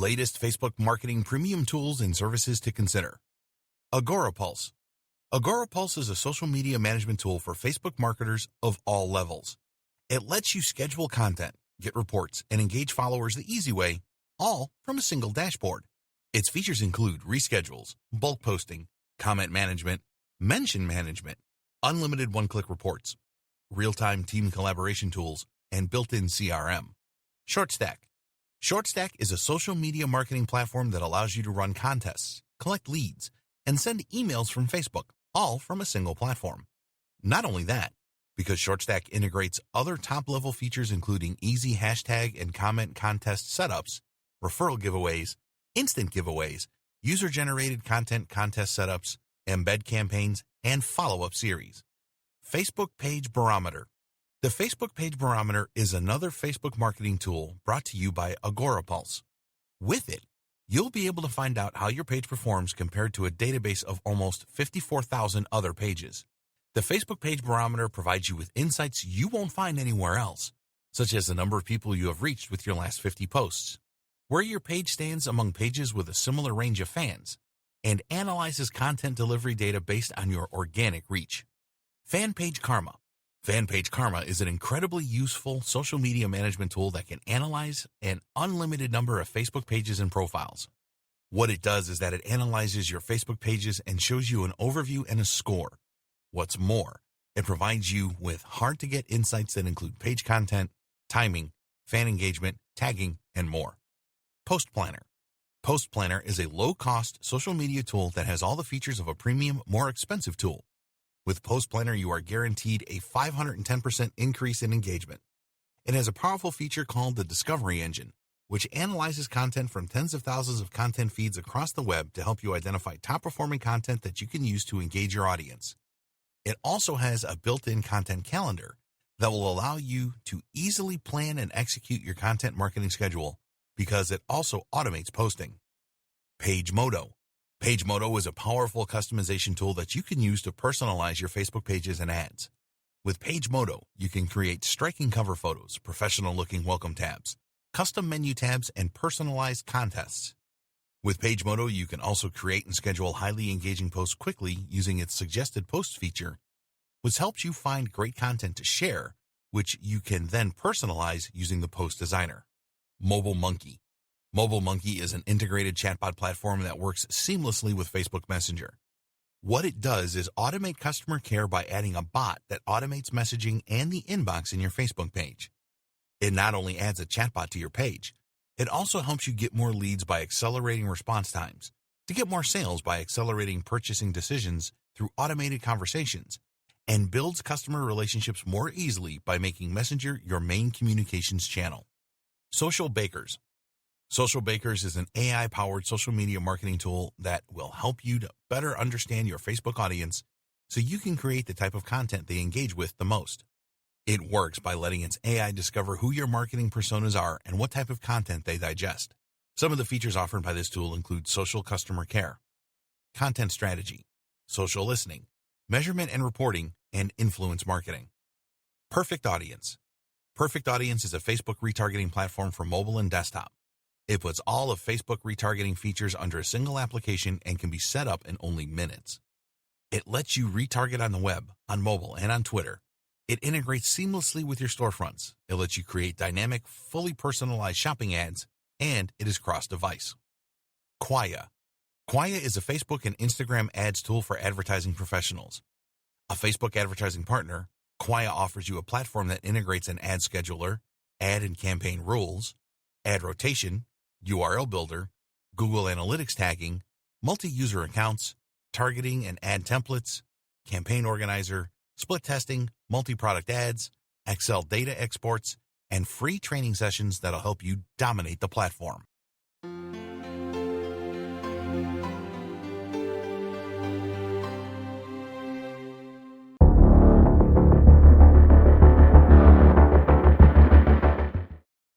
latest Facebook marketing premium tools and services to consider. AgoraPulse. AgoraPulse is a social media management tool for Facebook marketers of all levels. It lets you schedule content, get reports, and engage followers the easy way, all from a single dashboard. Its features include reschedules, bulk posting, comment management, mention management, unlimited one-click reports, real-time team collaboration tools, and built-in CRM. ShortStack. ShortStack is a social media marketing platform that allows you to run contests, collect leads, and send emails from Facebook, all from a single platform. Not only that, because ShortStack integrates other top-level features including easy hashtag and comment contest setups, referral giveaways, instant giveaways, user-generated content contest setups, embed campaigns, and follow-up series. Facebook Page Barometer. The Facebook Page Barometer is another Facebook marketing tool brought to you by AgoraPulse. With it, you'll be able to find out how your page performs compared to a database of almost 54,000 other pages. The Facebook Page Barometer provides you with insights you won't find anywhere else, such as the number of people you have reached with your last 50 posts, where your page stands among pages with a similar range of fans, and analyzes content delivery data based on your organic reach. Fan Page Karma. Fan Page Karma is an incredibly useful social media management tool that can analyze an unlimited number of Facebook pages and profiles. What it does is that it analyzes your Facebook pages and shows you an overview and a score. What's more, it provides you with hard-to-get insights that include page content, timing, fan engagement, tagging, and more. Post Planner. Post Planner is a low-cost social media tool that has all the features of a premium, more expensive tool. With Post Planner, you are guaranteed a 510% increase in engagement. It has a powerful feature called the Discovery Engine, which analyzes content from tens of thousands of content feeds across the web to help you identify top-performing content that you can use to engage your audience. It also has a built-in content calendar that will allow you to easily plan and execute your content marketing schedule because it also automates posting. PageModo. PageModo is a powerful customization tool that you can use to personalize your Facebook pages and ads. With PageModo, you can create striking cover photos, professional-looking welcome tabs, custom menu tabs, and personalized contests. With PageModo, you can also create and schedule highly engaging posts quickly using its suggested post feature, which helps you find great content to share, which you can then personalize using the Post Designer. MobileMonkey. MobileMonkey is an integrated chatbot platform that works seamlessly with Facebook Messenger. What it does is automate customer care by adding a bot that automates messaging and the inbox in your Facebook page. It not only adds a chatbot to your page, it also helps you get more leads by accelerating response times, to get more sales by accelerating purchasing decisions through automated conversations, and builds customer relationships more easily by making Messenger your main communications channel. Social Bakers. Social Bakers is an AI-powered social media marketing tool that will help you to better understand your Facebook audience so you can create the type of content they engage with the most. It works by letting its AI discover who your marketing personas are and what type of content they digest. Some of the features offered by this tool include social customer care, content strategy, social listening, measurement and reporting, and influence marketing. Perfect Audience. Perfect Audience is a Facebook retargeting platform for mobile and desktop. It puts all of Facebook retargeting features under a single application and can be set up in only minutes. It lets you retarget on the web, on mobile, and on Twitter. It integrates seamlessly with your storefronts. It lets you create dynamic, fully personalized shopping ads, and it is cross-device. Quaya. Quaya is a Facebook and Instagram ads tool for advertising professionals. A Facebook advertising partner, Quaya offers you a platform that integrates an ad scheduler, ad and campaign rules, ad rotation, URL builder, Google Analytics tagging, multi-user accounts, targeting and ad templates, campaign organizer, split testing, multi-product ads, Excel data exports, and free training sessions that'll help you dominate the platform.